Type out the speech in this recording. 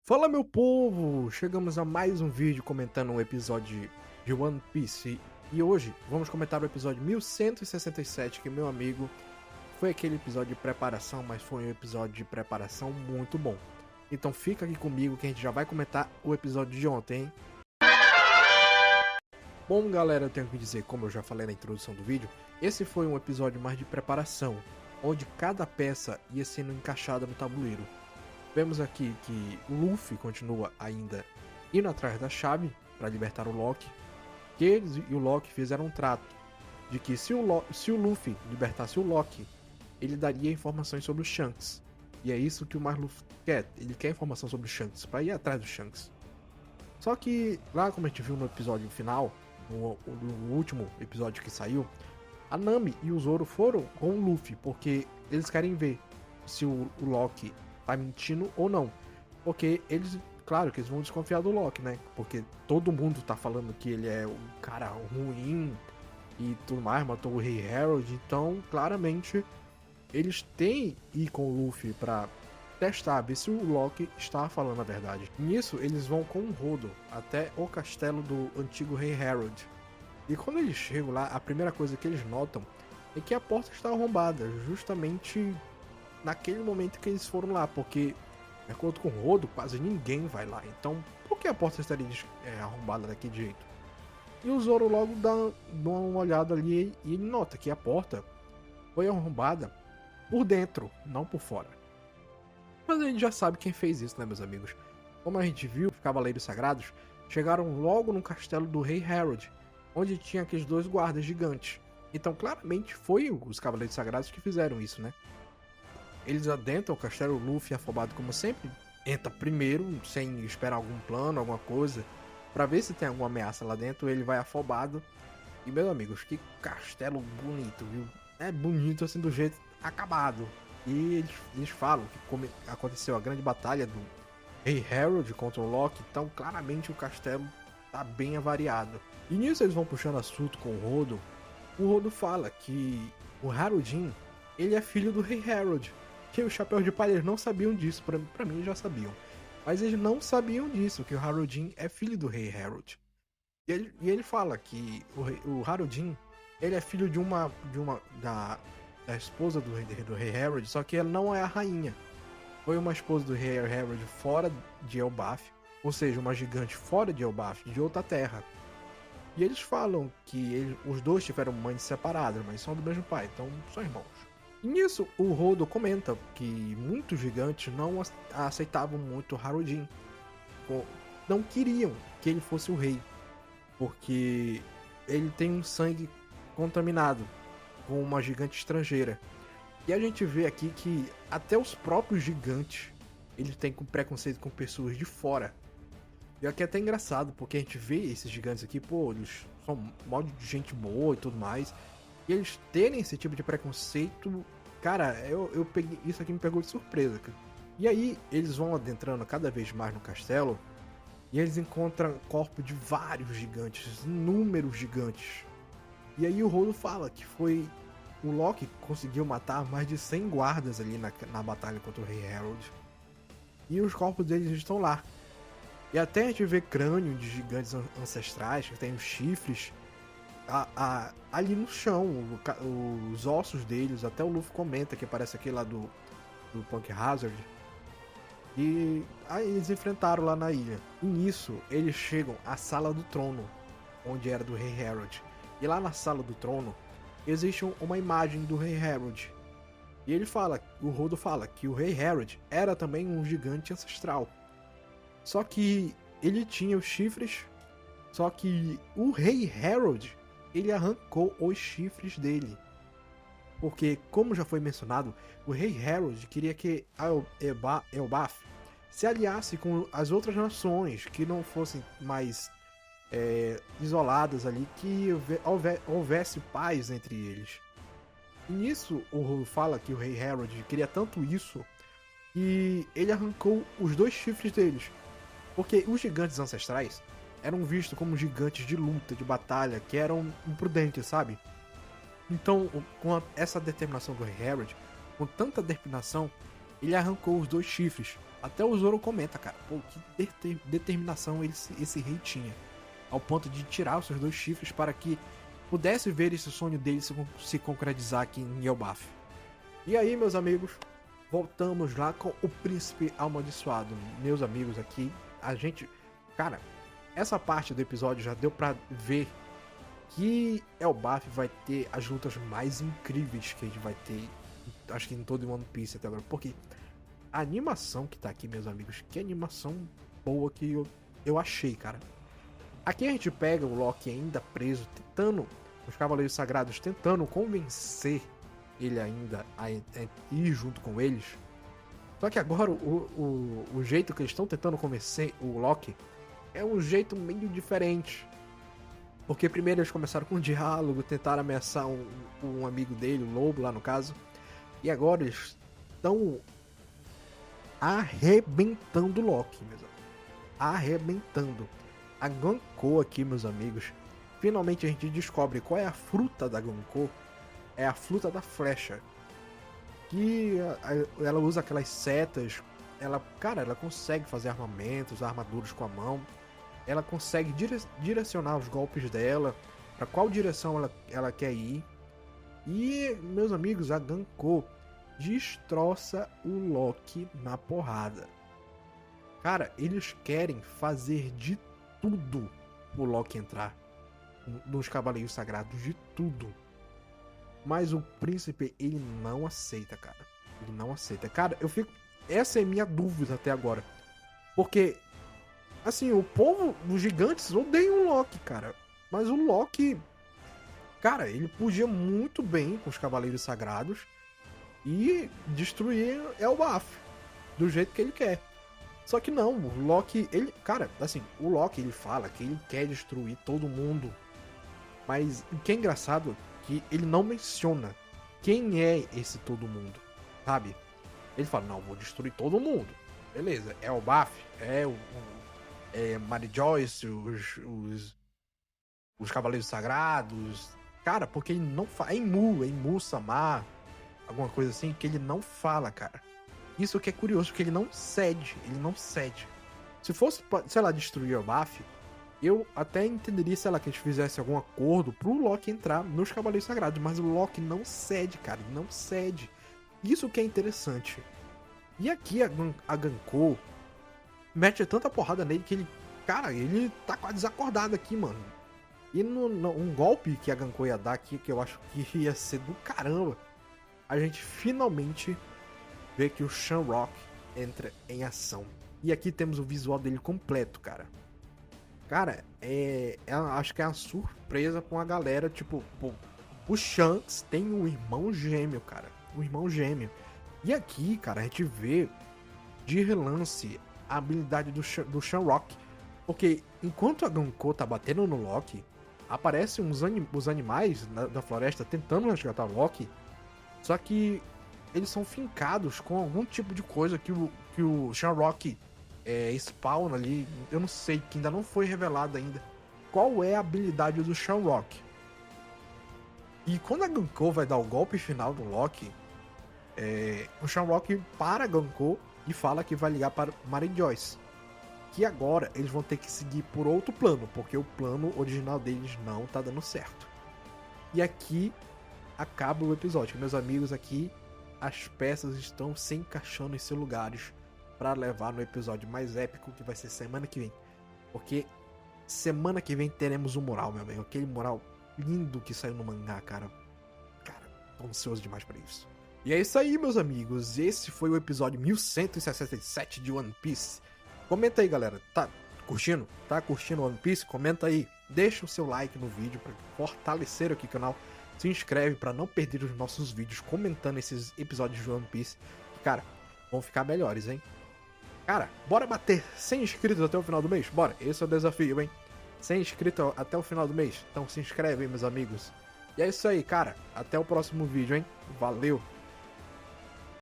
Fala, meu povo! Chegamos a mais um vídeo comentando um episódio de One Piece. E hoje vamos comentar o episódio 1167, que, meu amigo, foi aquele episódio de preparação, mas foi um episódio de preparação muito bom. Então fica aqui comigo que a gente já vai comentar o episódio de ontem, hein? Bom, galera, eu tenho que dizer, como eu já falei na introdução do vídeo, esse foi um episódio mais de preparação, onde cada peça ia sendo encaixada no tabuleiro. Vemos aqui que o Luffy continua ainda indo atrás da chave para libertar o Lock. Que eles e o Lock fizeram um trato de que se o Luffy libertasse o Lock, ele daria informações sobre o Shanks. E é isso que o Luffy quer. Ele quer informação sobre o Shanks para ir atrás do Shanks. Só que lá, como a gente viu no episódio final, no último episódio que saiu, a Nami e o Zoro foram com o Luffy porque eles querem ver se o Lock tá mentindo ou não. Porque eles, claro que eles vão desconfiar do Lock, né? Porque todo mundo tá falando que ele é um cara ruim e tudo mais, matou o Rei Harold. Então, claramente, eles têm que ir com o Luffy pra testar, ver se o Lock está falando a verdade. Nisso, eles vão com o Rodo até o castelo do antigo Rei Harold. E quando eles chegam lá, a primeira coisa que eles notam é que a porta está arrombada, justamente naquele momento que eles foram lá, porque, de acordo com o Rodo, quase ninguém vai lá. Então, por que a porta estaria arrombada daquele jeito? E o Zoro logo dá uma olhada ali e ele nota que a porta foi arrombada por dentro, não por fora. Mas a gente já sabe quem fez isso, né, meus amigos? Como a gente viu, os Cavaleiros Sagrados chegaram logo no castelo do Rei Harold, onde tinha aqueles dois guardas gigantes. Então, claramente, foi os Cavaleiros Sagrados que fizeram isso, né? Eles adentram o castelo, o Luffy, afobado como sempre, entra primeiro, sem esperar algum plano, alguma coisa, pra ver se tem alguma ameaça lá dentro. Ele vai afobado. E, meus amigos, que castelo bonito, viu? É bonito assim do jeito acabado. E eles falam que como aconteceu a grande batalha do Rei Harold contra o Lock, então claramente o castelo tá bem avariado. E nisso eles vão puxando assunto com o Rodo. O Rodo fala que o Harudin, ele é filho do Rei Harold. Que os Chapéus de Palha não sabiam disso, pra mim já sabiam. Mas eles não sabiam disso, que o Harudin é filho do Rei Harold. E ele fala que o Harudin, ele é filho da esposa do Rei Harold, só que ela não é a rainha. Foi uma esposa do Rei Harold fora de Elbaf, ou seja, uma gigante fora de Elbaf, de outra terra. E eles falam que os dois tiveram mães separadas, mas são do mesmo pai, então são irmãos. E nisso, o Rodo comenta que muitos gigantes não aceitavam muito o Harudin. Não queriam que ele fosse o rei, porque ele tem um sangue contaminado com uma gigante estrangeira. E a gente vê aqui que até os próprios gigantes, eles têm preconceito com pessoas de fora. E aqui é até engraçado, porque a gente vê esses gigantes aqui, pô, eles são mal de gente boa e tudo mais. E eles terem esse tipo de preconceito, cara, eu peguei, isso aqui me pegou de surpresa, cara. E aí eles vão adentrando cada vez mais no castelo e eles encontram corpos de vários gigantes, inúmeros gigantes. E aí o Rodo fala que foi o Loki conseguiu matar mais de 100 guardas ali na batalha contra o Rei Harold. E os corpos deles estão lá. E até a gente vê crânio de gigantes ancestrais que tem os chifres ali no chão, os ossos deles. Até o Luffy comenta que parece aquele lá do Punk Hazard. E aí eles enfrentaram lá na ilha. E nisso eles chegam à Sala do Trono, onde era do Rei Harold. E lá na Sala do Trono existe uma imagem do Rei Harold. E o Rodo fala que o Rei Harold era também um gigante ancestral. Só que ele tinha os chifres, só que o Rei Harold, ele arrancou os chifres dele. Porque, como já foi mencionado, o Rei Harold queria que Elbaf se aliasse com as outras nações, que não fossem mais isoladas ali, que houvesse paz entre eles. E nisso, o Rodo fala que o Rei Harold queria tanto isso, que ele arrancou os dois chifres deles. Porque os gigantes ancestrais eram vistos como gigantes de luta, de batalha, que eram imprudentes, sabe? Então, essa determinação do Rei Harold, com tanta determinação, ele arrancou os dois chifres. Até o Zoro comenta, cara, pô, que determinação esse rei tinha. Ao ponto de tirar os seus 2 chifres para que pudesse ver esse sonho dele se concretizar aqui em Elbaf. E aí, meus amigos, voltamos lá com o príncipe amaldiçoado. Meus amigos aqui, a gente... Cara, essa parte do episódio já deu pra ver que Elbaf vai ter as lutas mais incríveis que a gente vai ter, acho que em todo o One Piece até agora. Porque a animação que tá aqui, meus amigos, que animação boa que eu achei, cara. Aqui a gente pega o Loki ainda preso, tentando, os Cavaleiros Sagrados tentando convencer ele ainda a ir junto com eles. Só que agora o jeito que eles estão tentando convencer o Loki é um jeito meio diferente. Porque primeiro eles começaram com um diálogo, tentaram ameaçar um amigo dele, o Lobo lá no caso. E agora eles estão arrebentando o Loki, meus amigos. Arrebentando. A Gankou aqui, meus amigos, finalmente a gente descobre qual é a fruta da Gankou. É a fruta da flecha. Que ela usa aquelas setas. Ela consegue fazer armamentos, armaduras com a mão. Ela consegue direcionar os golpes dela para qual direção ela quer ir. E, meus amigos, a Gankou destroça o Loki na porrada. Cara, eles querem fazer de tudo o Loki entrar nos Cavaleiros Sagrados, de tudo. Mas o príncipe, ele não aceita, cara. Ele não aceita. Cara, essa é minha dúvida até agora. Porque, assim, o povo, os gigantes odeiam o Loki, cara. Mas o Loki, cara, ele podia muito bem com os Cavaleiros Sagrados e destruir Elbaf do jeito que ele quer. Só que não, o Loki, o Loki, ele fala que ele quer destruir todo mundo. Mas o que é engraçado é que ele não menciona quem é esse todo mundo, sabe? Ele fala, não, vou destruir todo mundo. Beleza, é o Baf, Mary Joyce, os Cavaleiros Sagrados. Cara, porque ele não fala, é Enmu Samar, alguma coisa assim, que ele não fala, cara. Isso que é curioso, porque ele não cede. Se fosse, sei lá, destruir o Baf, eu até entenderia, sei lá, que eles fizessem algum acordo pro Loki entrar nos Cavaleiros Sagrados, mas o Loki não cede, cara, ele não cede. Isso que é interessante. E aqui a Gankou mete tanta porrada nele que ele tá quase desacordado aqui, mano. E um golpe que a Gankou ia dar aqui, que eu acho que ia ser do caramba, a gente finalmente vê que o Shamrock entra em ação. E aqui temos o visual dele completo, cara. Cara, acho que é uma surpresa pra uma galera, tipo, pô, o Shanks tem um irmão gêmeo, cara. Um irmão gêmeo. E aqui, cara, a gente vê de relance a habilidade do Shamrock. Porque enquanto a Gankou tá batendo no Loki, aparecem os animais da floresta tentando resgatar o Loki. Só que eles são fincados com algum tipo de coisa que o Shamrock spawna ali. Eu não sei, que ainda não foi revelado ainda qual é a habilidade do Shamrock. E quando a Gankou vai dar o golpe final do Loki, o Shamrock para a Gankou e fala que vai ligar para Mary Joyce. Que agora eles vão ter que seguir por outro plano, porque o plano original deles não tá dando certo. E aqui acaba o episódio. Meus amigos, aqui as peças estão se encaixando em seus lugares para levar no episódio mais épico, que vai ser semana que vem. Porque semana que vem teremos um mural, meu amigo. Aquele mural lindo que saiu no mangá, cara. Cara, tô ansioso demais para isso. E é isso aí, meus amigos. Esse foi o episódio 1167 de One Piece. Comenta aí, galera. Tá curtindo? Tá curtindo One Piece? Comenta aí. Deixa o seu like no vídeo para fortalecer aqui o canal. Se inscreve para não perder os nossos vídeos comentando esses episódios de One Piece. Que, cara, vão ficar melhores, hein? Cara, bora bater 100 inscritos até o final do mês? Bora, esse é o desafio, hein? 100 inscritos até o final do mês. Então se inscreve aí, meus amigos. E é isso aí, cara. Até o próximo vídeo, hein? Valeu!